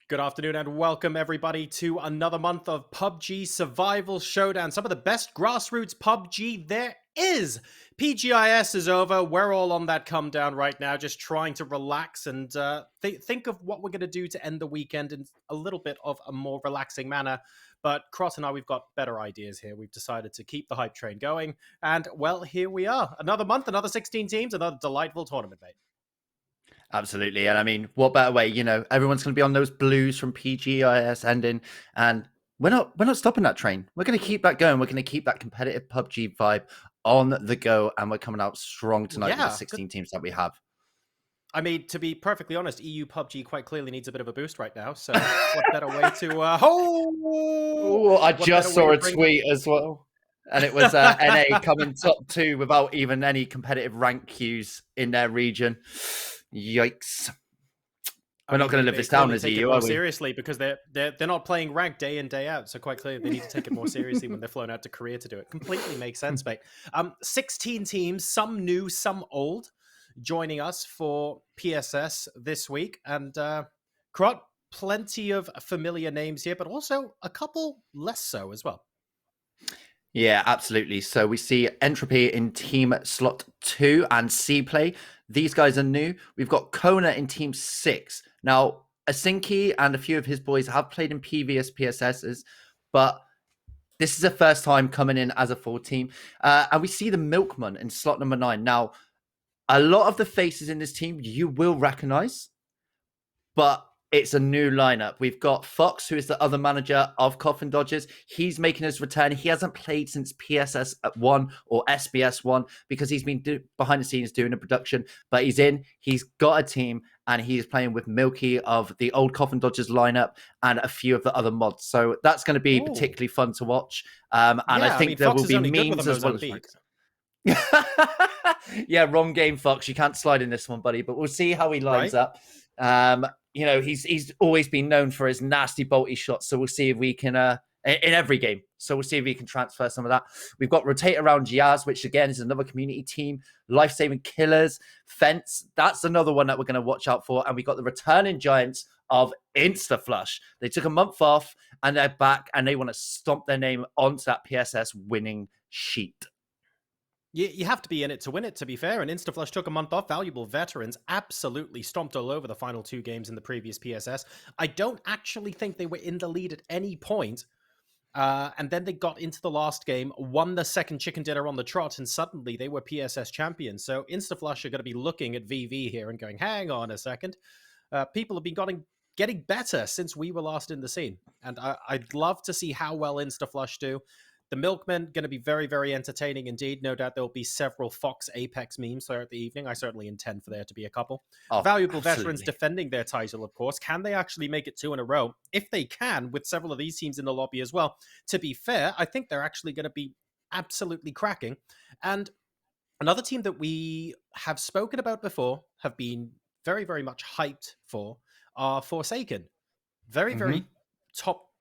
Good afternoon and welcome everybody to another month of PUBG Survival Showdown. Some of the best grassroots PUBG there is. PGIS is over. We're all on that come down right now, just trying to relax and think of what we're going to do to end the weekend in a little bit of a more relaxing manner. But Cross and I, we've got better ideas here. We've decided to keep the hype train going. And well, here we are. Another month, another 16 teams, another delightful tournament, mate. Absolutely. And I mean, what better way, everyone's going to be on those blues from PGIS ending, and we're not stopping that train. We're going to keep that going. We're going to keep that competitive PUBG vibe on the go, and we're coming out strong tonight with the 16 teams that we have. I mean, to be perfectly honest, EU PUBG quite clearly needs a bit of a boost right now. So what better way to I just saw a tweet as well. And it was NA coming top 2 without even any competitive rank queues in their region. Yikes. We're not going to live this down as EU, are we? Seriously, because they're not playing rank day in, day out. So quite clearly, they need to take it more seriously when they're flown out to Korea to do it. Completely makes sense, mate. 16 teams, some new, some old, joining us for PSS this week. And Krot, plenty of familiar names here, but also a couple less so as well. Yeah, absolutely. So we see Entropy in team slot 2 and C-Play. These guys are new. We've got Kona in team 6. Now, Asinki and a few of his boys have played in previous PSSs, but this is the first time coming in as a full team. And we see the Milkman in slot number 9. Now, a lot of the faces in this team you will recognize, but it's a new lineup. We've got Fox, who is the other manager of Coffin Dodgers. He's making his return. He hasn't played since PSS 1 or SBS 1 because he's been behind the scenes doing a production, but he's in. He's got a team, and he's playing with Milky of the old Coffin Dodgers lineup and a few of the other mods. So that's going to be particularly fun to watch. And I think there will be memes as well as yeah, wrong game, Fox. You can't slide in this one, buddy, but we'll see how he lines up. He's always been known for his nasty bolty shots, so we'll see if we can in every game. So we'll see if we can transfer some of that. We've got Rotate Around Yaz, which again is another community team. Life-Saving Killers, Fence. That's another one that we're going to watch out for. And we got the returning giants of InstaFlush. They took a month off and they're back, and they want to stomp their name onto that PSS winning sheet. You have to be in it to win it, to be fair. And InstaFlush took a month off. Valuable veterans absolutely stomped all over the final 2 games in the previous PSS. I don't actually think they were in the lead at any point. And then they got into the last game, won the second chicken dinner on the trot, and suddenly they were PSS champions. So InstaFlush are going to be looking at VV here and going, hang on a second. People have been getting better since we were last in the scene. And I'd love to see how well InstaFlush do. The Milkmen going to be very, very entertaining indeed. No doubt there'll be several Fox Apex memes throughout the evening. I certainly intend for there to be a couple. Valuable veterans defending their title, of course. Can they actually make it 2 in a row? If they can, with several of these teams in the lobby as well. To be fair, I think they're actually going to be absolutely cracking. And another team that we have spoken about before, have been very, very much hyped for, are Forsaken. Very, very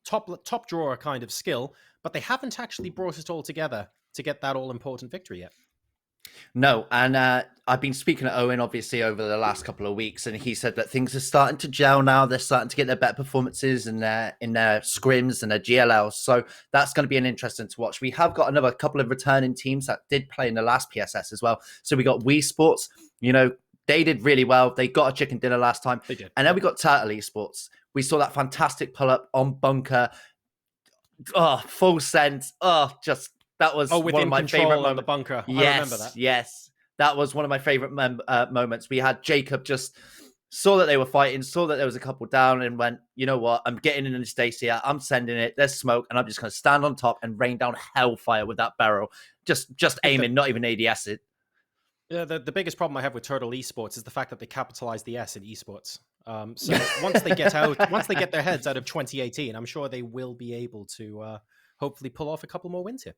top drawer kind of skill, but they haven't actually brought it all together to get that all-important victory yet. No, and I've been speaking to Owen, obviously, over the last couple of weeks, and he said that things are starting to gel now. They're starting to get their better performances in their scrims and their GLLs, so that's going to be an interesting to watch. We have got another couple of returning teams that did play in the last PSS as well. So we got Wii Sports, they did really well. They got a chicken dinner last time. They did. And then we got Turtle Esports. We saw that fantastic pull-up on Bunker. Oh, full send. That was one of my favorite moments. The bunker. Yes, I remember that. Yes, that was one of my favorite moments. We had Jacob just saw that they were fighting, saw that there was a couple down, and went, you know what? I'm getting in the Stacy. I'm sending it. There's smoke, and I'm just going to stand on top and rain down hellfire with that barrel. Just aiming, not even ADS it. Yeah, the biggest problem I have with Turtle Esports is the fact that they capitalize the S in esports. So once they get their heads out of 2018, I'm sure they will be able to hopefully pull off a couple more wins here.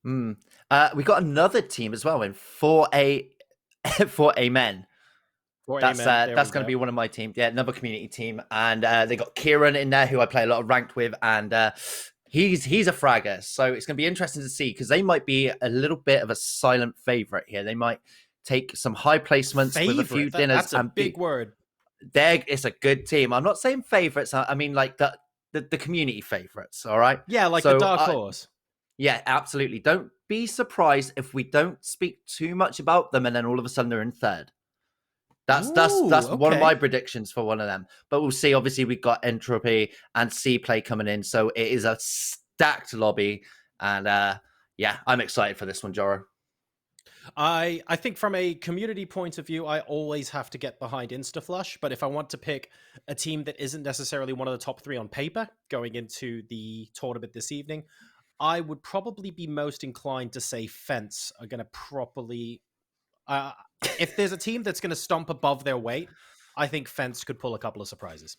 We got another team as well in 4A Men. That's going to be one of my teams. Yeah, another community team, and they got Kieran in there, who I play a lot of ranked with, and he's a fragger. So it's going to be interesting to see, because they might be a little bit of a silent favorite here. They might take some high placements with a few dinners. That's a big word. it's a good team. I'm not saying favorites. I mean like the community favorites. All right. Yeah, like the So dark horse. yeah, absolutely. Don't be surprised if we don't speak too much about them, and then all of a sudden they're in third. That's Ooh, one of my okay. predictions for one of them. But we'll see. Obviously, we've got Entropy and C Play coming in, so it is a stacked lobby. And yeah, I'm excited for this one, Joro. I think from a community point of view, I always have to get behind InstaFlush. But if I want to pick a team that isn't necessarily one of the top three on paper going into the tournament this evening, I would probably be most inclined to say Fence are going to properly. Uh, if there's a team that's going to stomp above their weight, I think Fence could pull a couple of surprises.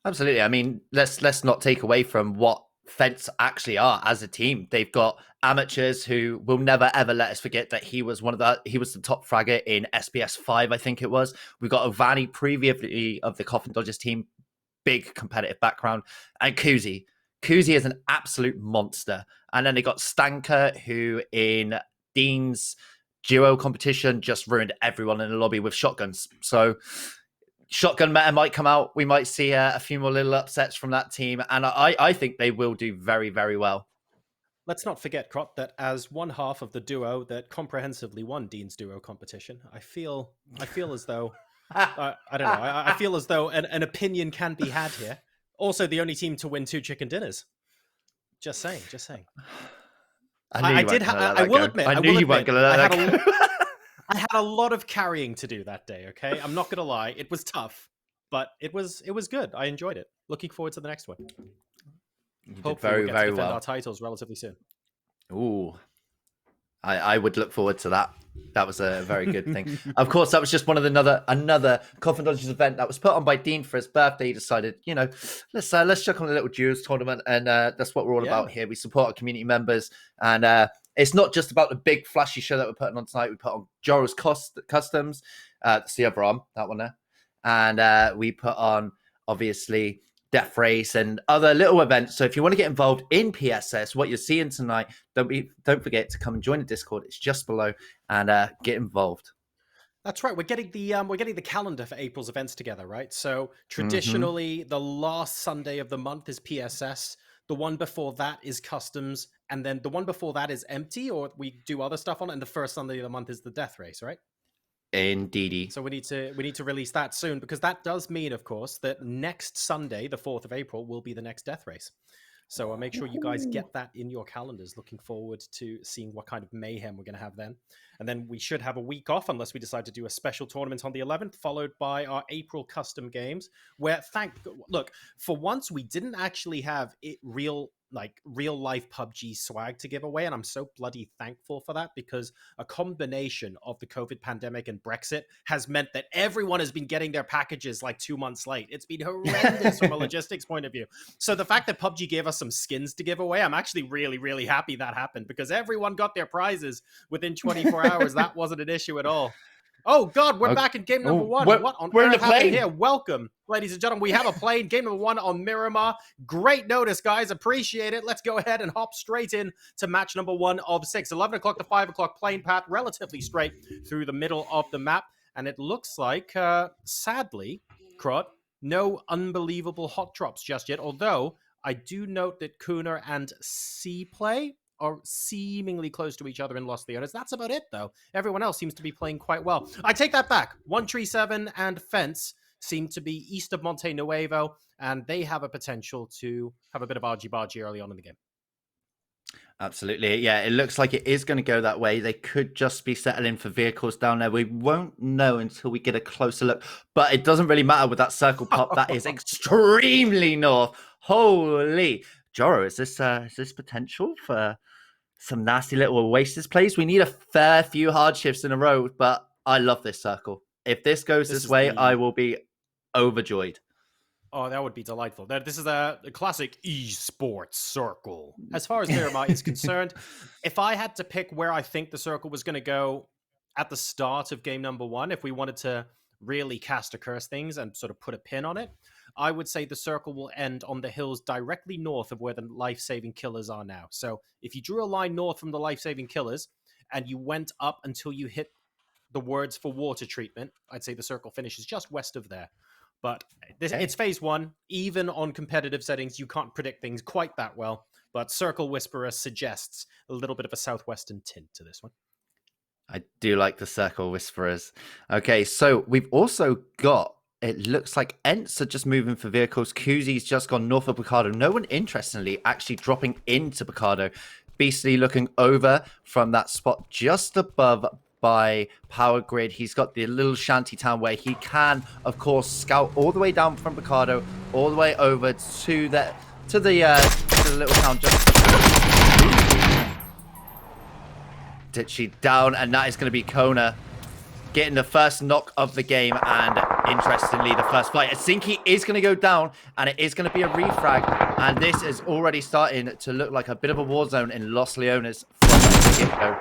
Absolutely. I mean, let's not take away from what Fence actually are as a team. They've got amateurs who will never ever let us forget that he was the top fragger in SBS 5, I think it was. We've got Ovani previously of the Coffin Dodgers team, big competitive background, and Kuzi. Kuzi is an absolute monster. And then they got Stanker, who in Dean's duo competition just ruined everyone in the lobby with shotguns. So shotgun meta might come out. We might see a few more little upsets from that team, and I think they will do very, very well. Let's not forget, Crot, that as one half of the duo that comprehensively won Dean's duo competition, I feel as though I don't know. I feel as though an opinion can be had here. Also, the only team to win 2 chicken dinners. Just saying. Just saying. I knew you Did. weren't going to let I that will go. admit. I I knew will you weren't admit. going to let that go. I had a lot of carrying to do that day. Okay, I'm not gonna lie. It was tough, but it was good. I enjoyed it. Looking forward to the next one. You did Hopefully, we'll very, get to very defend our well. titles relatively soon. Ooh, I would look forward to that. That was a very good thing. Of course, that was just one of another Coffin Dodgers event that was put on by Dean for his birthday. He decided, let's chuck on a little duos tournament, and that's what we're all Yeah. about here. We support our community members, and it's not just about the big flashy show that we're putting on tonight. We put on Joro's Customs, that's the other arm, that one there, and we put on obviously Death Race and other little events. So if you want to get involved in PSS, what you're seeing tonight, don't forget to come and join the Discord. It's just below, and get involved. That's right. We're getting the calendar for April's events together, right? So Mm-hmm. traditionally, the last Sunday of the month is PSS. The one before that is customs, and then the one before that is empty, or we do other stuff on it. And the first Sunday of the month is the death race, right? Indeedy. So we need to release that soon because that does mean, of course, that next Sunday, the 4th of April, will be the next death race. So make sure you guys get that in your calendars. Looking forward to seeing what kind of mayhem we're going to have then. And then we should have a week off unless we decide to do a special tournament on the 11th, followed by our April custom games. Where look, for once we didn't actually have real life PUBG swag to give away, and I'm so bloody thankful for that because a combination of the COVID pandemic and Brexit has meant that everyone has been getting their packages like 2 months late. It's been horrendous from a logistics point of view. So the fact that PUBG gave us some skins to give away, I'm actually really, really happy that happened because everyone got their prizes within 24 hours. That wasn't an issue at all. Oh God, we're Okay. back in game number Oh, one. What on we're in the earth happened plane. here? Welcome, ladies and gentlemen. We have a plane. Game number one on Miramar. Great notice, guys. Appreciate it. Let's go ahead and hop straight in to match number 1 of 6. 11 o'clock to 5 o'clock plane path, relatively straight through the middle of the map. And it looks like, sadly, Crot, no unbelievable hot drops just yet. Although I do note that Cooner and C Play are seemingly close to each other in Los Leones. That's about it, though. Everyone else seems to be playing quite well. I take that back. 137 and Fence seem to be east of Monte Nuevo, and they have a potential to have a bit of argy-bargy early on in the game. Absolutely. Yeah, it looks like it is going to go that way. They could just be settling for vehicles down there. We won't know until we get a closer look. But it doesn't really matter with that circle pop. That is extremely north. Holy. Joro, is this potential for some nasty little Oasis plays? We need a fair few hard shifts in a row, but I love this circle. If this goes This this is way, I the will be overjoyed. Oh, that would be delightful. This is a classic esports circle. As far as Miramar is concerned, if I had to pick where I think the circle was going to go at the start of game number 1, if we wanted to really cast a curse things and sort of put a pin on it, I would say the circle will end on the hills directly north of where the life-saving killers are now. So if you drew a line north from the life-saving killers and you went up until you hit the words for water treatment, I'd say the circle finishes just west of there. But Okay. it's phase one. Even on competitive settings, you can't predict things quite that well. But Circle Whisperer suggests a little bit of a southwestern tint to this one. I do like the Circle Whisperers. Okay, so we've also got, it looks like Ents are just moving for vehicles. Kuzi's just gone north of Picardo. No one, interestingly, actually dropping into Picardo. Beastly looking over from that spot just above by Power Grid. He's got the little shanty town where he can, of course, scout all the way down from Picardo, all the way over to the little town just ditchy down, and that is going to be Kona getting the first knock of the game, and interestingly, the first fight. Asinki is going to go down, and it is going to be a refrag, and this is already starting to look like a bit of a war zone in Los Leones from the get-go.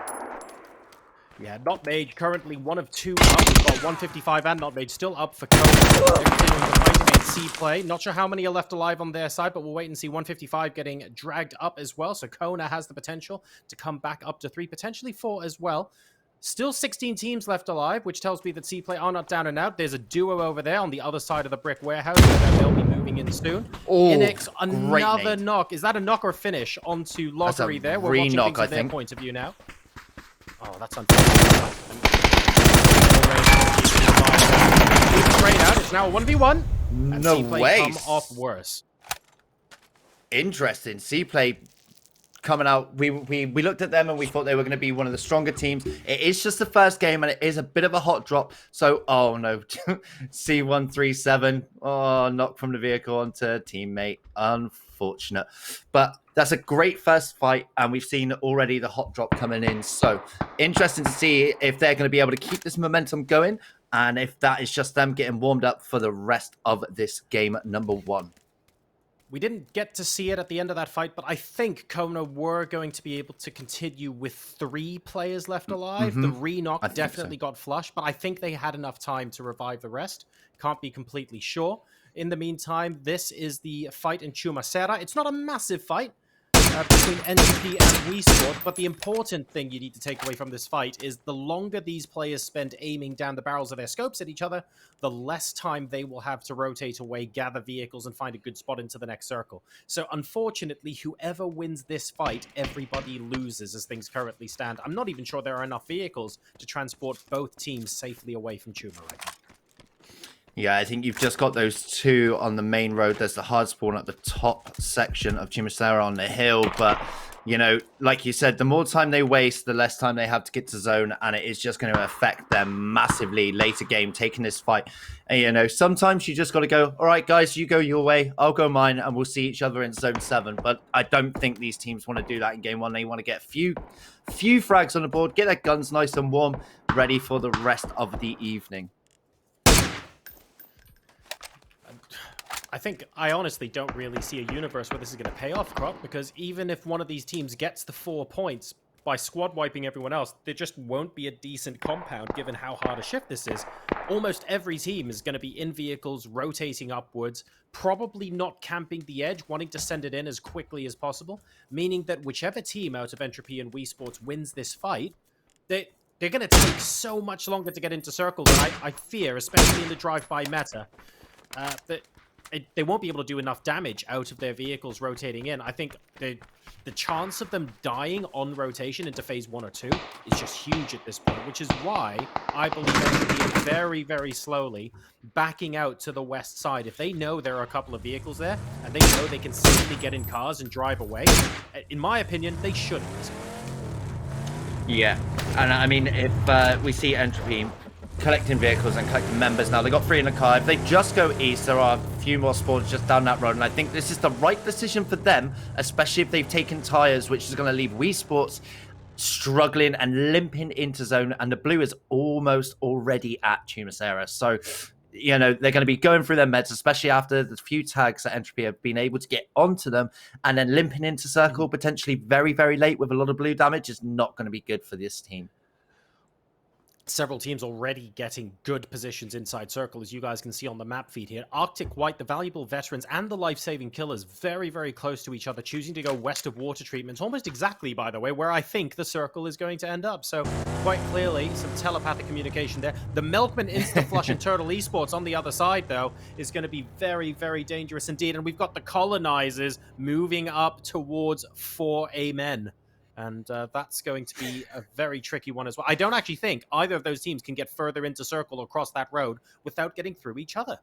Yeah, Not Mage currently one of two up. We've got 155 and Not Mage still up for Kona. They're continuing to fight against C-Play. Not sure how many are left alive on their side, but we'll wait and see 155 getting dragged up as well. So Kona has the potential to come back up to 3, potentially 4 as well. Still 16 teams left alive, which tells me that C-Play are not down and out. There's a duo over there on the other side of the brick warehouse, and they'll be moving in soon. Oh, Inex, another knock. Is that a knock or a finish onto Lockery there? We're watching things from their point of view now. Oh, that's unfortunate. Straight out. It's now a 1v1. No way. Come off worse. Interesting. C-Play coming out. We looked at them and we thought they were going to be one of the stronger teams. It is just the first game and it is a bit of a hot drop. So, oh no. C137. Oh, knock from the vehicle onto teammate. Unfortunate. But that's a great first fight, and we've seen already the hot drop coming in. So interesting to see if they're going to be able to keep this momentum going, and if that is just them getting warmed up for the rest of this game number 1. We didn't get to see it at the end of that fight, but I think Kona were going to be able to continue with 3 players left alive. The re-knock definitely got flushed, but I think they had enough time to revive the rest. Can't be completely sure. In the meantime, this is the fight in Chumacera. It's not a massive fight between Entropy and Wii Sport, but the important thing you need to take away from this fight is the longer these players spend aiming down the barrels of their scopes at each other, the less time they will have to rotate away, gather vehicles, and find a good spot into the next circle. So unfortunately, whoever wins this fight, everybody loses as things currently stand. I'm not even sure there are enough vehicles to transport both teams safely away from Chuma right now. Yeah, I think you've just got those 2 on the main road. There's the hard spawn at the top section of Chumacera on the hill. But, you know, like you said, the more time they waste, the less time they have to get to zone. And it is just going to affect them massively later game, taking this fight. And, you know, sometimes you just got to go, all right, guys, you go your way, I'll go mine, and we'll see each other in zone 7. But I don't think these teams want to do that in game 1. They want to get a few frags on the board, get their guns nice and warm, ready for the rest of the evening. I honestly don't really see a universe where this is going to pay off, Crop, because even if one of these teams gets the 4 points by squad wiping everyone else, there just won't be a decent compound given how hard a shift this is. Almost every team is going to be in vehicles, rotating upwards, probably not camping the edge, wanting to send it in as quickly as possible, meaning that whichever team out of Entropy and Wii Sports wins this fight, they're going to take so much longer to get into circles, and I fear, especially in the drive-by meta, that they won't be able to do enough damage out of their vehicles rotating in. I think the chance of them dying on rotation into phase 1 or 2 is just huge at this point, which is why I believe they're going to be very, very slowly backing out to the west side. If they know there are a couple of vehicles there, and they know they can safely get in cars and drive away, in my opinion, they should at this point. Yeah, and I mean, if we see Entropy collecting vehicles and collecting members now, they got 3 in the car. If they just go east, there are a few more spawns just down that road, and I think this is the right decision for them, especially if they've taken tires, which is going to leave Wii Sports struggling and limping into zone, and the blue is almost already at Chumacera. So, you know, they're going to be going through their meds, especially after the few tags that Entropy have been able to get onto them, and then limping into circle potentially very, very late with a lot of blue damage is not going to be good for this team. several teams already getting good positions inside circle, as you guys can see on the map feed here. Arctic White, the valuable veterans, and the life-saving killers very, very close to each other, choosing to go west of water treatments, almost exactly, by the way, where I think the circle is going to end up. So quite clearly, some telepathic communication there. The Milkman Insta-Flush and Turtle Esports on the other side, though, is going to be very, very dangerous indeed. And we've got the colonizers moving up towards 4 Amen. And that's going to be a very tricky one as well. I don't actually think either of those teams can get further into circle or across that road without getting through each other.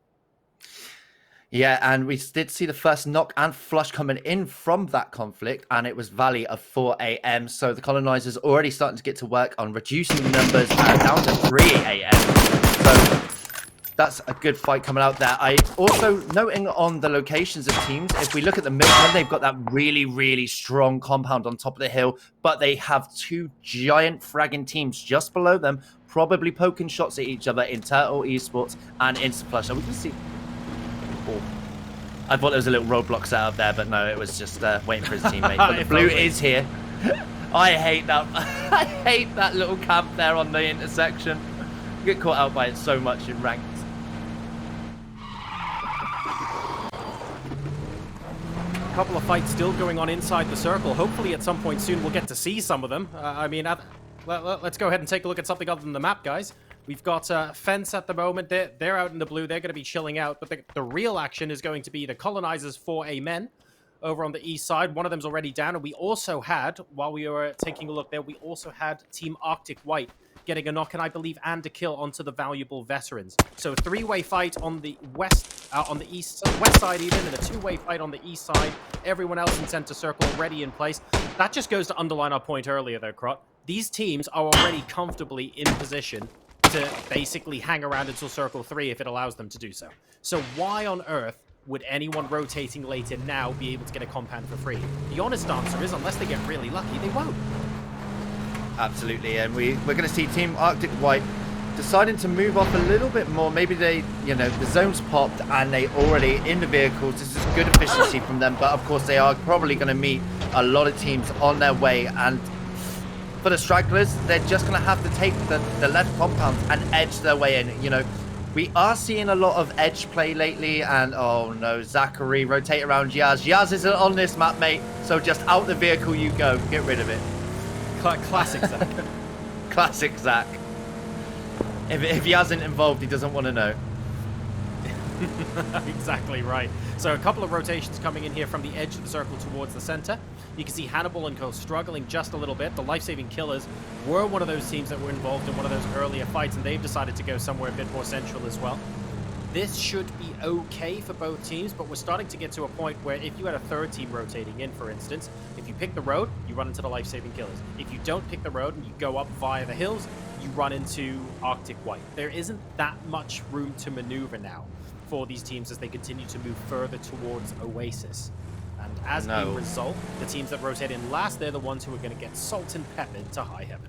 Yeah, and we did see the first knock and flush coming in from that conflict, and it was Valley of 4 a.m. So the colonizers already starting to get to work on reducing the numbers down to 3 a.m. So that's a good fight coming out there. I also noting on the locations of teams, if we look at the Milkmen, they've got that really, really strong compound on top of the hill, but they have two giant fragging teams just below them, probably poking shots at each other in Turtle Esports and Instaflush. And we can see... Oh, I thought there was a little roadblock set up there, but no, it was just waiting for his teammate. But the blue is here. I hate that. I hate that little camp there on the intersection. You get caught out by it so much in ranked. Couple of fights still going on inside the circle. Hopefully at some point soon we'll get to see some of them. Let's go ahead and take a look at something other than the map, guys. We've got Fence at the moment. They're out in the blue. They're going to be chilling out. But the real action is going to be the colonizers for Amen over on the east side. One of them's already down. And we also had, while we were taking a look there, we also had Team Arctic White getting a knock and I believe and a kill onto the valuable veterans. So a three-way fight on the west, on the east, west side even, and a two-way fight on the east side. Everyone else in center circle already in place. That just goes to underline our point earlier though, Krot. These teams are already comfortably in position to basically hang around until circle 3 if it allows them to do so. So why on earth would anyone rotating late in now be able to get a compound for free? The honest answer is, unless they get really lucky, they won't. Absolutely, and we're going to see Team Arctic White deciding to move off a little bit more. Maybe they, the zone's popped and they already in the vehicles. This is good efficiency from them, but of course they are probably going to meet a lot of teams on their way. And for the stragglers, they're just going to have to take the left compound and edge their way in. We are seeing a lot of edge play lately, and oh no, Zachary, rotate around Yaz. Yaz isn't on this map, mate, so just out the vehicle you go. Get rid of it. Classic Zach. Classic Zach. If he hasn't involved, he doesn't want to know. Exactly right. So a couple of rotations coming in here from the edge of the circle towards the center. You can see Hannibal and Co struggling just a little bit. The life-saving killers were one of those teams that were involved in one of those earlier fights, and they've decided to go somewhere a bit more central as well. This should be okay for both teams, but we're starting to get to a point where if you had a third team rotating in, for instance, if you pick the road, you run into the life-saving killers. If you don't pick the road and you go up via the hills, you run into Arctic White. There isn't that much room to maneuver now for these teams as they continue to move further towards Oasis. And as a result, the teams that rotate in last, they're the ones who are going to get salt and peppered to high heaven.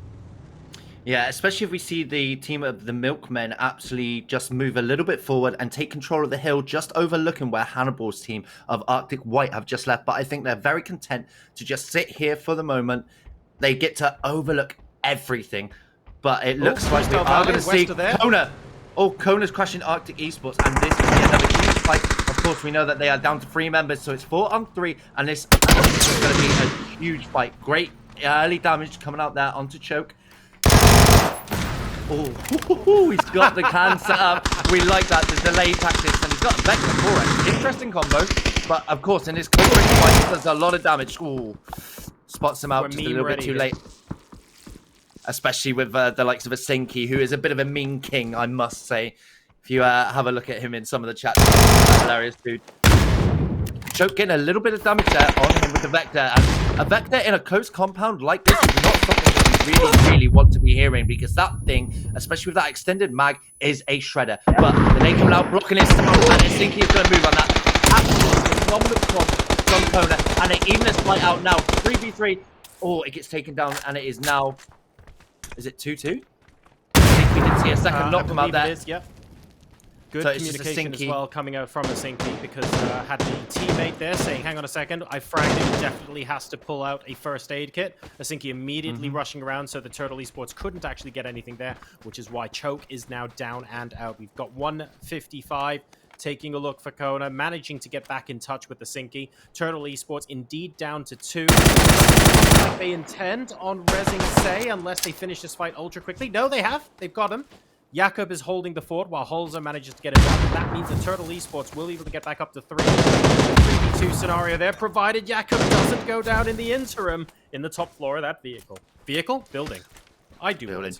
Yeah, especially if we see the team of the Milkmen actually just move a little bit forward and take control of the hill, just overlooking where Hannibal's team of Arctic White have just left. But I think they're very content to just sit here for the moment. They get to overlook everything. But it looks like we are going to see Kona. Oh, Kona's crashing Arctic Esports, and this is another huge fight. Of course, we know that they are down to 3 members, so it's 4-on-3, and this is going to be a huge fight. Great early damage coming out there onto Choke. Oh, he's got the can set up. We like that, the delay tactics, and he's got a Vector for it. Interesting combo, but of course, in his covering fight, he does a lot of damage. Ooh, spots him out just a little bit too late. Especially with the likes of a Sinky, who is a bit of a mean king, I must say. If you have a look at him in some of the chats, hilarious dude. Choke getting a little bit of damage there on him with the Vector. And a Vector in a close compound like this is not something that we really, really want to be hearing, because that thing, especially with that extended mag, is a shredder. But the name coming out, blocking his style, and Sinky is going to move on that. Absolutely phenomenal comp from Kona. And they even this fight out now. 3v3. Oh, it gets taken down, and it is now... Is it 2-2? I think we did see a second knock come out there. It is, yep. Good So it's just a communication as Sinky. well coming out from a Sinky, because had the teammate there saying, hang on a second, I fragged him, he definitely has to pull out a first aid kit. A Sinky immediately rushing around, so the Turtle Esports couldn't actually get anything there, which is why Choke is now down and out. We've got 155. Taking a look for Kona, managing to get back in touch with the Sinky. Turtle Esports indeed down to 2. Looks like they intend on rezzing Say unless they finish this fight ultra quickly. No, they have. They've got him. Jakob is holding the fort while Holzer manages to get it done. And that means the Turtle Esports will be able to get back up to 3. 3v2 scenario there, provided Jakob doesn't go down in the interim in the top floor of that vehicle. Vehicle? Building. I do Building. it.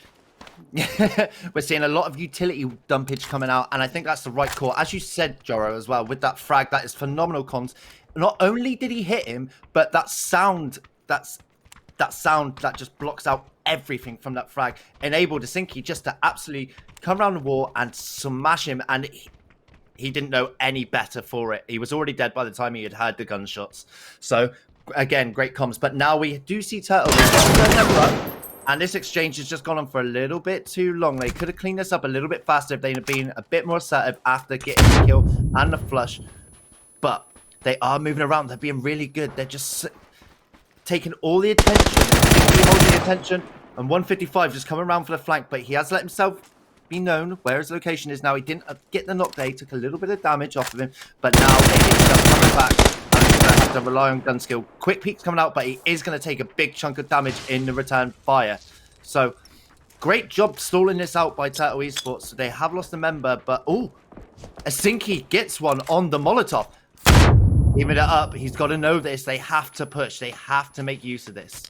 We're seeing a lot of utility dumpage coming out, and I think that's the right call. As you said, Joro, as well, with that frag, that is phenomenal comms. Not only did he hit him, but that sound that just blocks out everything from that frag enabled Sinky just to absolutely come around the wall and smash him, and he didn't know any better for it. He was already dead by the time he had heard the gunshots. So, again, great comms. But now we do see Turtle up. And this exchange has just gone on for a little bit too long. They could have cleaned this up a little bit faster if they'd have been a bit more assertive after getting the kill and the flush. But they are moving around. They're being really good. They're just taking all the attention. Holding the attention. And 155 just coming around for the flank. But he has let himself be known where his location is now. He didn't get the knock there. He took a little bit of damage off of him. But now they hit coming back. Have to rely on gun skill. Quick peek's coming out, but he is going to take a big chunk of damage in the return fire. So, great job stalling this out by Turtle Esports. So they have lost a member, but a Sinky gets one on the Molotov. Giving it up. He's got to know this. They have to push. They have to make use of this.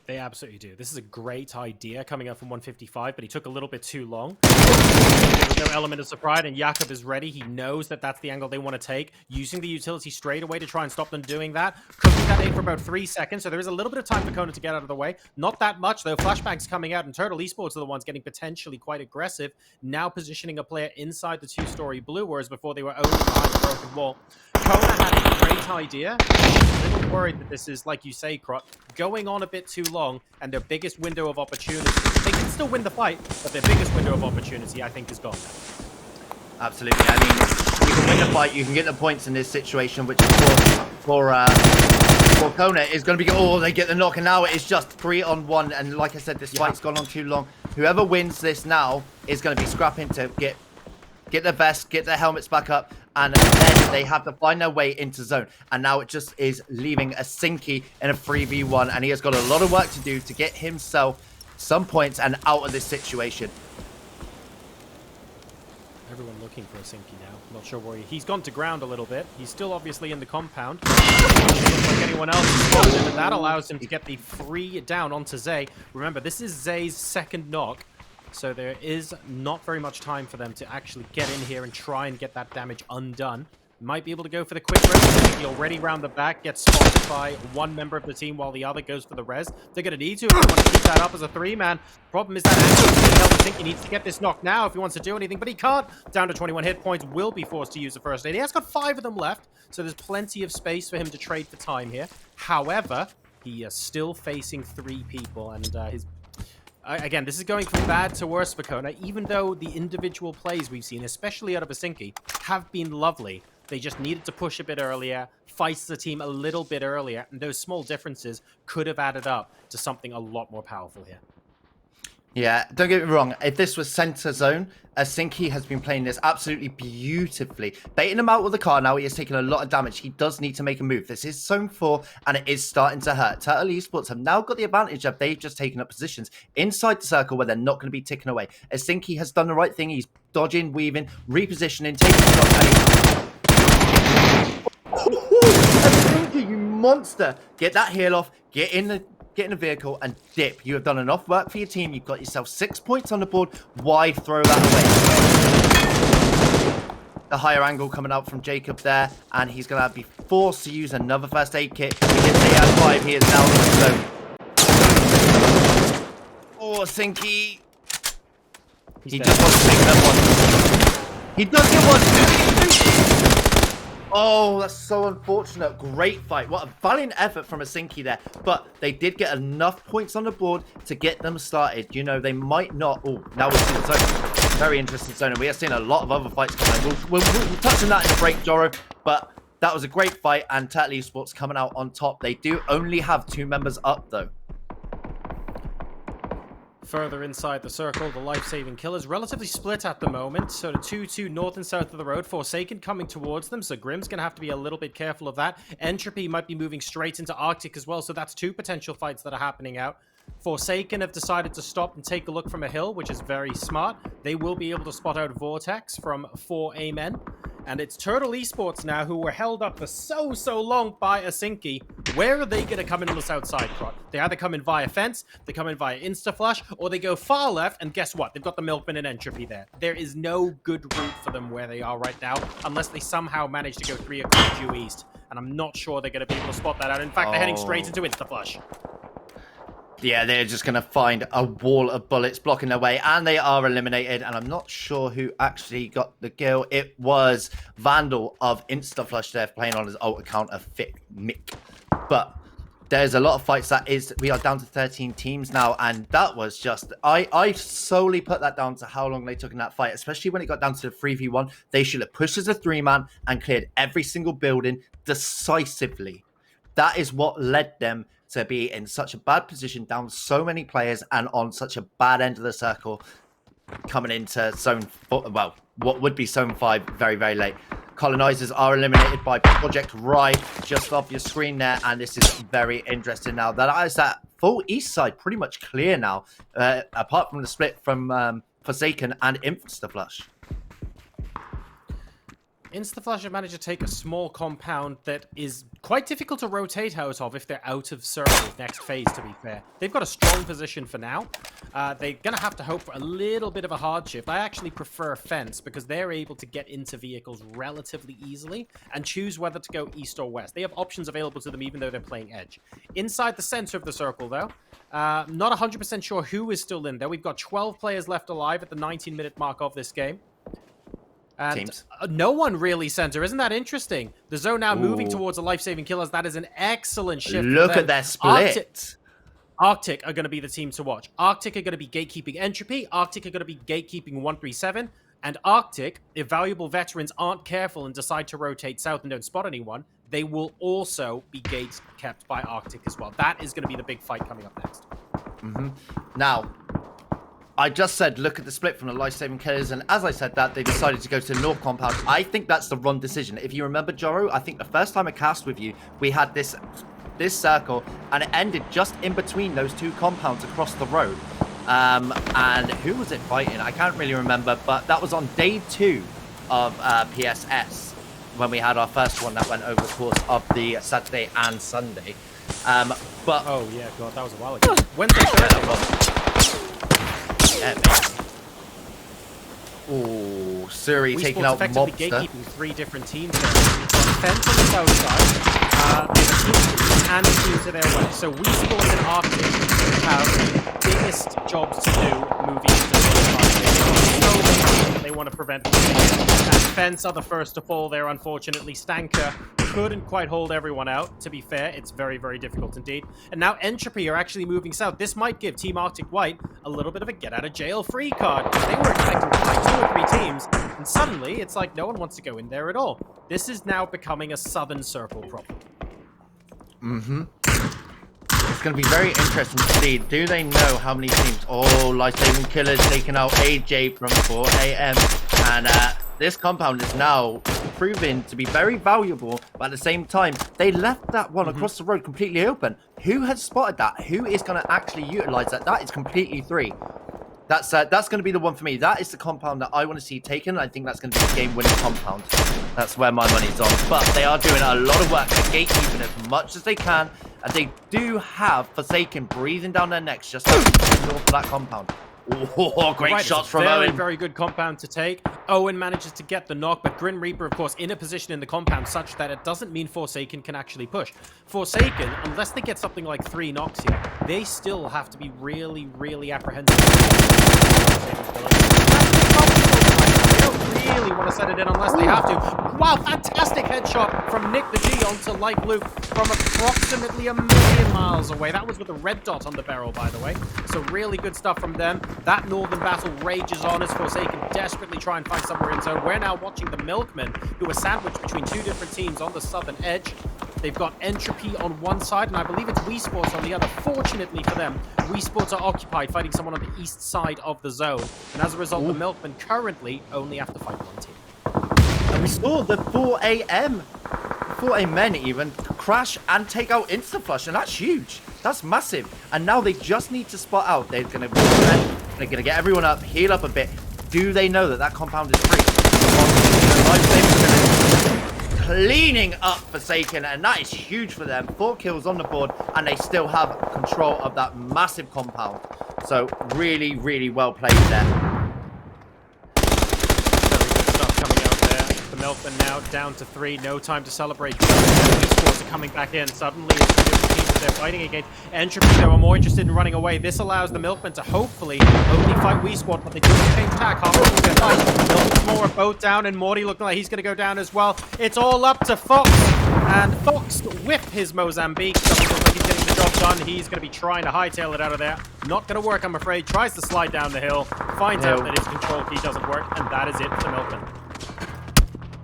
They absolutely do. This is a great idea coming up from 155, but he took a little bit too long. There was no element of surprise, and Jakob is ready. He knows that that's the angle they want to take. Using the utility straight away to try and stop them doing that. Cooking that in for about 3 seconds, so there is a little bit of time for Kona to get out of the way. Not that much, though. Flashbangs coming out, and Turtle Esports are the ones getting potentially quite aggressive. Now positioning a player inside the 2-story blue, whereas before they were only behind the broken wall. Kona had a great idea. I'm a little worried that this is, like you say, Krot, going on a bit too long, and their biggest window of opportunity. They can still win the fight, but their biggest window of opportunity, I think, is gone now. Absolutely. I mean, you can win the fight, you can get the points in this situation, which for Kona is going to be, they get the knock, and now it is just 3-on-1, and like I said, this fight's gone on too long. Whoever wins this now is going to be scrapping to get their vest, get their helmets back up, and then they have to find their way into zone. And now it just is leaving a Sinky in a 3v1, and he has got a lot of work to do to get himself some points and out of this situation. Everyone looking for a Sinky now. Not sure where he's gone to ground a little bit. He's still obviously in the compound. Doesn't look like anyone else is spotted him, and that allows him to get the 3 down onto Zay. Remember, this is Zay's second knock. So there is not very much time for them to actually get in here and try and get that damage undone. Might be able to go for the quick res. He already round the back, gets spotted by one member of the team while the other goes for the res. They're going to need to if they want to keep that up as a 3-man. Problem is that I think he needs to get this knock now if he wants to do anything, but he can't. Down to 21 hit points, will be forced to use the first aid. He has got 5 of them left, so there's plenty of space for him to trade for time here. However, he is still facing 3 people, and again, this is going from bad to worse for Kona, even though the individual plays we've seen, especially out of a Sinky, have been lovely. They just needed to push a bit earlier, fight the team a little bit earlier, and those small differences could have added up to something a lot more powerful here. Yeah, don't get me wrong. If this was center zone, Sinky has been playing this absolutely beautifully. Baiting him out with the car now, he has taken a lot of damage. He does need to make a move. This is zone 4, and it is starting to hurt. Turtle Esports have now got the advantage of they've just taken up positions inside the circle where they're not going to be ticking away. Sinky has done the right thing. He's dodging, weaving, repositioning, taking shots. Sinky, you monster! Get that heal off. Get in the vehicle and dip. You have done enough work for your team. You've got yourself 6 points on the board. Why throw that away? The higher angle coming out from Jakob there, and he's going to be forced to use another first aid kit. He did say he had 5. He is now in the zone. Sinky. He just wants to take that one. He does get one. Oh, that's so unfortunate. Great fight. What a valiant effort from a Sinky there. But they did get enough points on the board to get them started. You know, they might not... Oh, now we're in the zone. Very interesting zone, and we are seeing a lot of other fights coming. We'll touch on that in the break, Joro, but that was a great fight, and Turtle Esports coming out on top. They do only have 2 members up, though. Further inside the circle, the life-saving killers relatively split at the moment. So the 2-2 north and south of the road. Forsaken coming towards them, so Grim's going to have to be a little bit careful of that. Entropy might be moving straight into Arctic as well, so that's 2 potential fights that are happening out. Forsaken have decided to stop and take a look from a hill, which is very smart. They will be able to spot out Vortex from 4 Amen. And it's Turtle Esports now, who were held up for so long by Asinki. Where are they going to come in on the south side, Prot? They either come in via fence, they come in via Instaflush, or they go far left, and guess what? They've got the Milkman and Entropy there. There is no good route for them where they are right now, unless they somehow manage to go 3 o'clock due east. And I'm not sure they're going to be able to spot that out. In fact, they're heading straight into Instaflush. Yeah, they're just going to find a wall of bullets blocking their way, and they are eliminated. And I'm not sure who actually got the kill. It was Vandal of Instaflush there, playing on his alt account of Fit Mick. But there's a lot of fights we are down to 13 teams now, and that was just, I solely put that down to how long they took in that fight, especially when it got down to the 3v1. They should have pushed as a 3-man and cleared every single building decisively. That is what led them to be in such a bad position, down so many players, and on such a bad end of the circle, coming into zone 4, well, what would be zone 5 very, very late. Colonizers are eliminated by Project Ride just off your screen there, and this is very interesting now. That is that full east side pretty much clear now, apart from the split from Forsaken and Instaflush. Instaflush have managed to take a small compound that is quite difficult to rotate out of if they're out of circle next phase, to be fair. They've got a strong position for now. They're going to have to hope for a little bit of a hard shift. I actually prefer fence because they're able to get into vehicles relatively easily and choose whether to go east or west. They have options available to them even though they're playing edge. Inside the center of the circle, though, not 100% sure who is still in there. We've got 12 players left alive at the 19-minute mark of this game. And Teams. No one really center. Isn't that interesting? The zone now moving towards the life-saving killers. That is an excellent shift. Look at their split. Arctic are going to be the team to watch. Arctic are going to be gatekeeping Entropy. Arctic are going to be gatekeeping 137. And Arctic, if valuable veterans aren't careful and decide to rotate south and don't spot anyone, they will also be gates kept by Arctic as well. That is going to be the big fight coming up next. Now, I just said, look at the split from the life-saving killers, and as I said that, they decided to go to the north compound. I think that's the wrong decision. If you remember, Joro, I think the first time I cast with you, we had this circle, and it ended just in between those 2 compounds across the road. And who was it fighting? I can't really remember, but that was on day 2 of PSS, when we had our first one that went over the course of the Saturday and Sunday. But oh yeah, God, that was a while ago. Wednesday, Thursday. Yeah, mate. Ooh, Suri taking out effectively Mobster. gatekeeping 3 different teams there. We've got Fence on the south side, there's a team and a team to their west. So we Sports and Arctic have the biggest jobs to do moving into the so they want to prevent. And Fence are the first to fall there, unfortunately. Stanker couldn't quite hold everyone out. To be fair, it's very, very difficult indeed. And now Entropy are actually moving south. This might give Team Arctic White a little bit of a get-out-of-jail-free card. They were expecting to fight 2 or 3 teams, and suddenly it's like no one wants to go in there at all. This is now becoming a southern circle problem. It's going to be very interesting to see. Do they know how many teams? Oh, life-saving killers taking out AJ from 4 AM. And this compound is now proven to be very valuable, but at the same time, they left that one across the road completely open. Who has spotted that? Who is going to actually utilize that? That is completely 3. That's going to be the one for me. That is the compound that I want to see taken. I think that's going to be the game-winning compound. That's where my money's on. But they are doing a lot of work at gatekeeping as much as they can. And they do have Forsaken breathing down their necks just north of that compound. Oh, great shots from Owen. Owen. Very good compound to take. Owen manages to get the knock, but Grim Reaper, of course, in a position in the compound such that it doesn't mean Forsaken can actually push. Forsaken, unless they get something like 3 knocks here, they still have to be really, really apprehensive. They don't really want to set it in unless they have to. Wow, fantastic headshot from Nick the G onto Light Blue from approximately 1,000,000 miles away. That was with a red dot on the barrel, by the way. So really good stuff from them. That northern battle rages on as Forsaken desperately try and find somewhere in zone. We're now watching the Milkmen, who are sandwiched between two different teams on the southern edge. They've got Entropy on one side, and I believe it's Wii Sports on the other. Fortunately for them, Wii Sports are occupied fighting someone on the east side of the zone. And as a result, the Milkmen currently only have to fight one team. And we saw the 4 a.m. men even crash and take out Instaflush, and that's huge. That's massive. And now they just need to spot out. They're gonna get everyone up, heal up a bit. Do they know that that compound is free? Cleaning up Forsaken, and that is huge for them. 4 kills on the board, and they still have control of that massive compound. So really, really well played there. Very good stuff coming out there. The Milkmen now down to 3. No time to celebrate. Esports are coming back in. Suddenly, it's the different teams that they're fighting against. Entropy, they were more interested in running away. This allows the Milkmen to hopefully only fight Wii Squad, but they do maintain attack. Halfway through their fight, Milkmen's more both down, and Morty looking like he's going to go down as well. It's all up to Fox, and Fox with his Mozambique. Doesn't look like he's getting the job done. He's going to be trying to hightail it out of there. Not going to work, I'm afraid. Tries to slide down the hill, finds out that his control key doesn't work, and that is it for the Milkmen.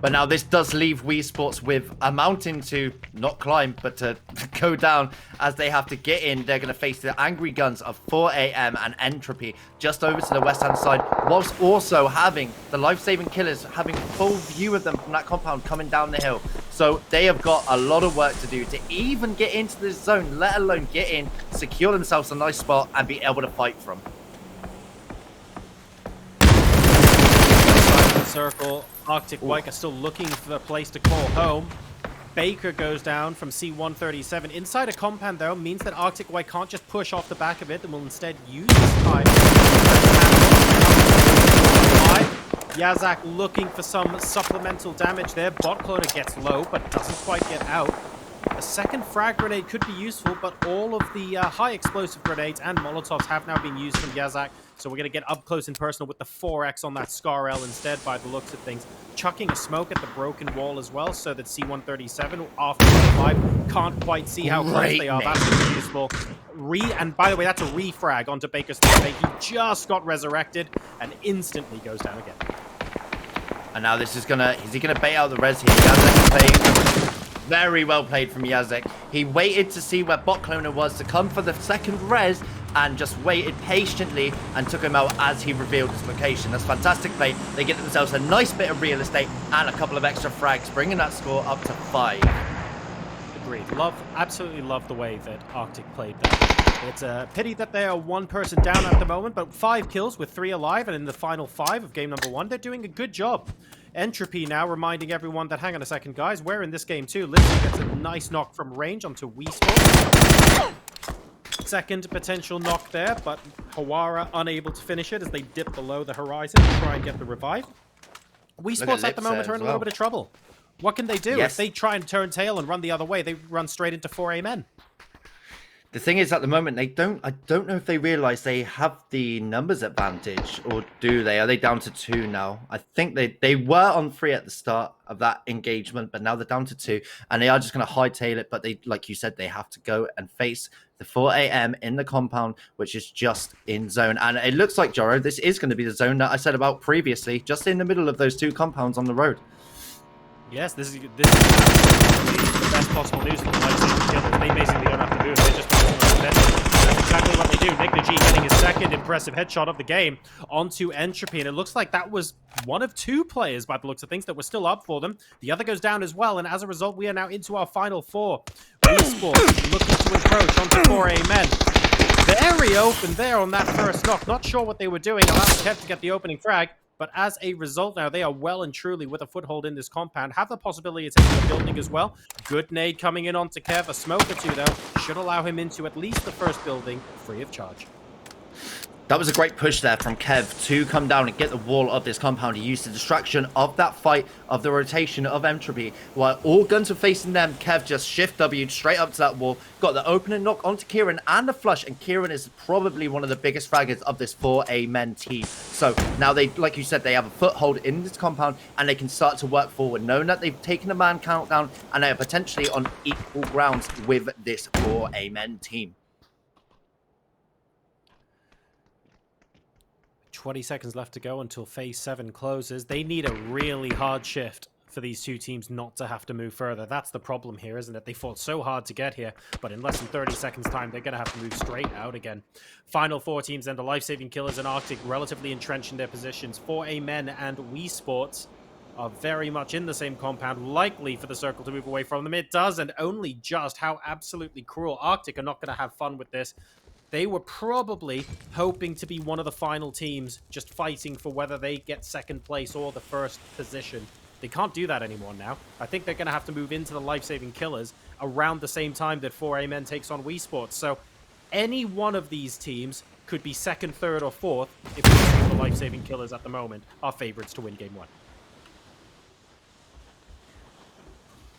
But now this does leave Wii Sports with a mountain to not climb, but to go down as they have to get in. They're going to face the angry guns of 4 a.m. and Entropy just over to the west-hand side, whilst also having the life-saving killers having full view of them from that compound coming down the hill. So they have got a lot of work to do to even get into this zone, let alone get in, secure themselves a nice spot, and be able to fight from. Circle. Arctic White are still looking for a place to call home. Baker goes down from C-137. Inside a compound, though, means that Arctic White can't just push off the back of it and will instead use his time. Yazak looking for some supplemental damage there. Bot cloner gets low, but doesn't quite get out. A second frag grenade could be useful, but all of the high explosive grenades and Molotovs have now been used from Yazak. So we're going to get up close and personal with the 4X on that Scar L instead by the looks of things. Chucking a smoke at the broken wall as well, so that C-137 after 5 can't quite see how close they are. That's going to be useful. And by the way, that's a refrag onto Baker's Thursday. He just got resurrected and instantly goes down again. And now this is is he gonna bait out the res here? Yazek playing very well played from Yazek. He waited to see where Bot Cloner was to come for the second res and just waited patiently and took him out as he revealed his location. That's fantastic play. They get themselves a nice bit of real estate and a couple of extra frags, bringing that score up to 5. Agreed. Absolutely love the way that Arctic played that. It's a pity that they are one person down at the moment, but 5 kills with 3 alive, and in the final 5 of game number 1, they're doing a good job. Entropy now reminding everyone that, hang on a second, guys, we're in this game too. Lindsay gets a nice knock from range onto Wii Sports. Second potential knock there, but Hawara unable to finish it as they dip below the horizon to try and get the revive. Wii Sports at the moment are in a little bit of trouble. What can they do? Yes. If they try and turn tail and run the other way, they run straight into 4A men. The thing is, at the moment, I don't know if they realize they have the numbers advantage, or do they? Are they down to 2 now? I think they were on 3 at the start of that engagement, but now they're down to 2, and they are just going to hightail it. But they, like you said, they have to go and face the 4 a.m. in the compound, which is just in zone. And it looks like, Joro, this is going to be the zone that I said about previously, just in the middle of those 2 compounds on the road. Yes, this is absolutely the best possible news for the life-saving killers. They basically don't have to move. They just that's exactly what they do. Nick the G getting his second impressive headshot of the game onto Entropy, and it looks like that was one of 2 players by the looks of things that were still up for them. The other goes down as well, and as a result, we are now into our final 4. Wii Sports looking to encroach onto 4A men. Very open there on that first knock. Not sure what they were doing, allowing Kev to get the opening frag. But as a result now, they are well and truly with a foothold in this compound. Have the possibility of taking a building as well. Good nade coming in onto Kev. A smoke or 2, though, should allow him into at least the first building free of charge. That was a great push there from Kev to come down and get the wall of this compound. He used the distraction of that fight, of the rotation of Entropy. While all guns were facing them, Kev just shift W'd straight up to that wall, got the opening knock onto Kieran and the flush, and Kieran is probably one of the biggest fraggers of this 4A men team. So now they, like you said, they have a foothold in this compound and they can start to work forward, knowing that they've taken a man countdown and they are potentially on equal grounds with this 4A men team. 20 seconds left to go until phase 7 closes. They need a really hard shift for these two teams not to have to move further. That's the problem here, isn't it? They fought so hard to get here, but in less than 30 seconds time, they're going to have to move straight out again. Final 4 teams and the Life-Saving Killers and Arctic relatively entrenched in their positions. 4A Men and Wii Sports are very much in the same compound, likely for the circle to move away from them. It does, and only just. How absolutely cruel. Arctic are not going to have fun with this. They were probably hoping to be one of the final teams, just fighting for whether they get second place or the first position. They can't do that anymore now. I think they're going to have to move into the Life-Saving Killers around the same time that 4A Men takes on Wii Sports. So any one of these teams could be second, third, or fourth if we look at the Life-Saving Killers at the moment are favorites to win Game 1.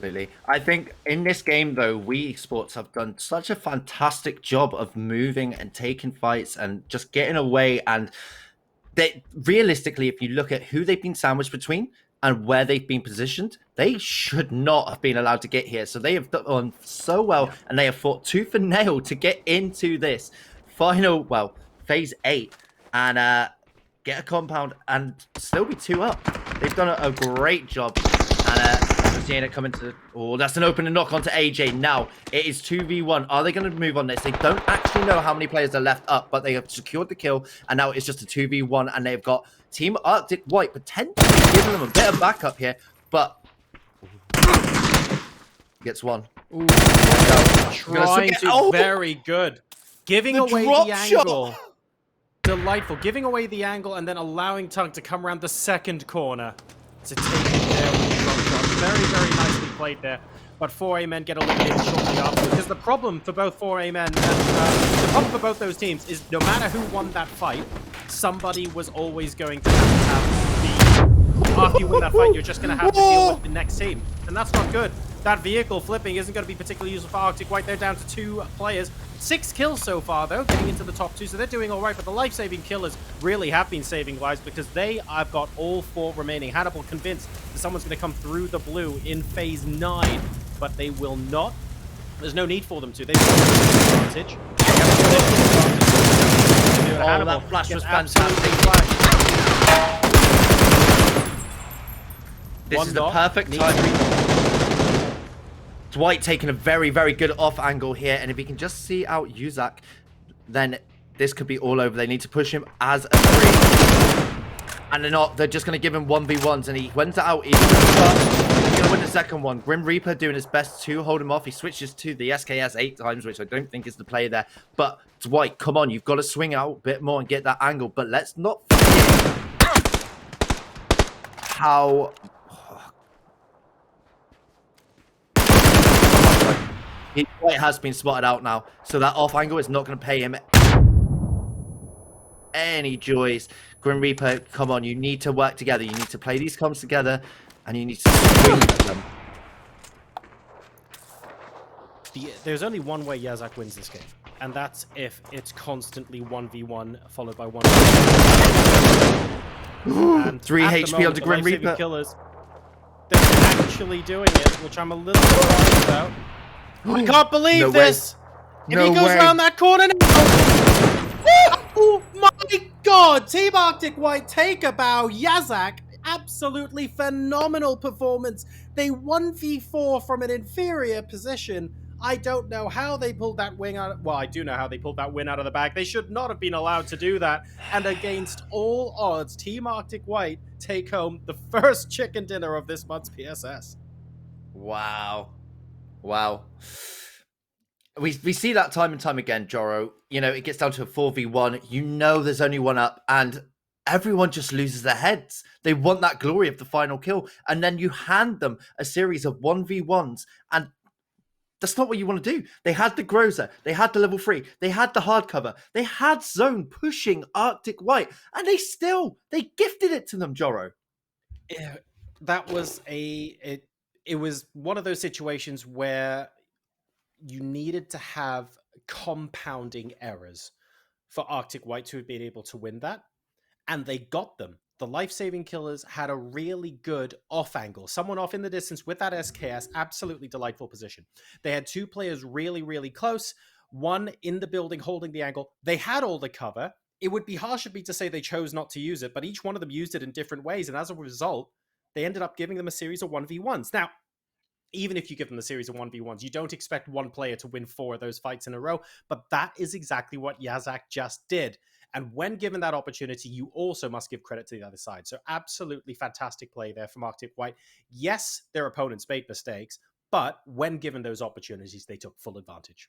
Absolutely. I think in this game, though, Wii Sports have done such a fantastic job of moving and taking fights and just getting away. And they realistically, if you look at who they've been sandwiched between and where they've been positioned, they should not have been allowed to get here. So they have done so well, and they have fought tooth and nail to get into this final, well, phase 8 and get a compound and still be 2 up. They've done a great job. And seeing it come into... Oh, that's an opening knock onto AJ. Now, it is 2v1. Are they going to move on this? They don't actually know how many players are left up, but they have secured the kill, and now it's just a 2v1, and they've got Team Arctic White potentially giving them a bit of backup here, but... Gets one. Ooh, trying to... Oh! Very good. Giving The away drop the shot! angle. Delightful. Giving away the angle and then allowing Tung to come around the second corner to take it there with the drop shot. Very, very nicely played there. But 4A Men get eliminated shortly after. Because the problem for both 4A Men and the problem for both those teams is no matter who won that fight, somebody was always going to have the... After you win that fight, you're just going to have to deal with the next team. And that's not good. That vehicle flipping isn't going to be particularly useful for Arctic White. They're down to 2 players. 6 kills so far, though, getting into the top 2, so they're doing all right. But the Life-Saving Killers really have been saving lives because they have got all 4 remaining. Hannibal convinced that someone's going to come through the blue in phase 9, but they will not. There's no need for them to. They've got the advantage. Oh, that flash was fantastic. This is the perfect time. Dwight taking a very, very good off angle here. And if he can just see out Uzak, then this could be all over. They need to push him as a 3. And they're not. They're just going to give him 1v1s. And he wins it out. He's going to win the second one. Grim Reaper doing his best to hold him off. He switches to the SKS 8 times, which I don't think is the play there. But Dwight, come on. You've got to swing out a bit more and get that angle. But let's not forget how... White has been spotted out now, so that off angle is not going to pay him any joys. Grim Reaper, come on, you need to work together. You need to play these comms together, and you need to swing at them. There's only one way Yazak wins this game, and that's if it's constantly 1v1 followed by 1v1. And 3 HP on the Grim Reaper. Killers, they're actually doing it, which I'm a little surprised about. I can't believe this! If he goes around that corner now... Oh my god! Team Arctic White take a bow. Yazak, absolutely phenomenal performance. They 1v4 from an inferior position. I don't know how they pulled that win out... Well, I do know how they pulled that win out of the bag. They should not have been allowed to do that. And against all odds, Team Arctic White take home the first chicken dinner of this month's PSS. Wow. Wow. We see that time and time again, Joro. You know, it gets down to a 4v1. You know there's only one up, and everyone just loses their heads. They want that glory of the final kill, and then you hand them a series of 1v1s, and That's not what you want to do. They had the Groza, they had the level 3, they had the hardcover, they had Zone pushing Arctic White, and they gifted it to them, Joro. Yeah, that was it was one of those situations where you needed to have compounding errors for Arctic White to have been able to win that, and they got them. The life-saving killers had a really good off angle. Someone off in the distance with that SKS, absolutely delightful position. They had two players really, really close, one in the building holding the angle. They had all the cover. It would be harsh of me to say they chose not to use it, but each one of them used it in different ways, and as a result, they ended up giving them a series of 1v1s. Now, even if you give them the series of 1v1s, you don't expect one player to win 4 of those fights in a row, but that is exactly what Yazak just did. And when given that opportunity, you also must give credit to the other side. So absolutely fantastic play there from Arctic White. Yes, their opponents made mistakes, but when given those opportunities, they took full advantage.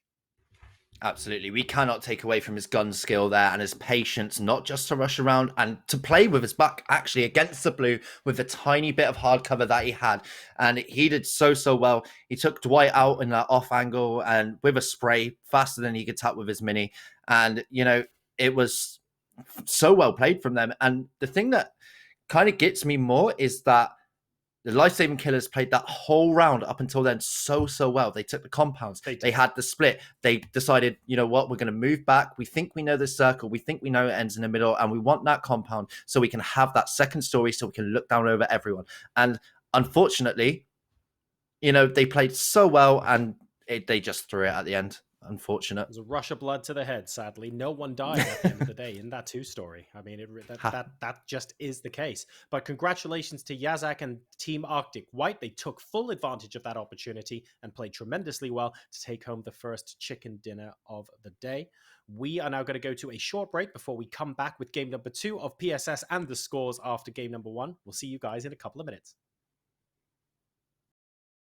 Absolutely. We cannot take away from his gun skill there and his patience, not just to rush around and to play with his back actually against the blue with the tiny bit of hard cover that he had. And he did so well. He took Dwight out in that off angle and with a spray faster than he could tap with his mini. And, it was so well played from them. And the thing that kind of gets me more is that the life-saving killers played that whole round up until then so well. They took the compounds. They had the split. They decided, you know what, we're going to move back. We think we know the circle. We think we know it ends in the middle, and we want that compound so we can have that second story so we can look down over everyone. And unfortunately, they played so well, and they just threw it at the end. Unfortunate. It was a rush of blood to the head, sadly. No one died at the end of the day in that 2 story. I mean, that just is the case. But congratulations to Yazak and Team Arctic White. They took full advantage of that opportunity and played tremendously well to take home the first chicken dinner of the day. We are now going to go to a short break before we come back with game number 2 of PSS and the scores after game number 1. We'll see you guys in a couple of minutes.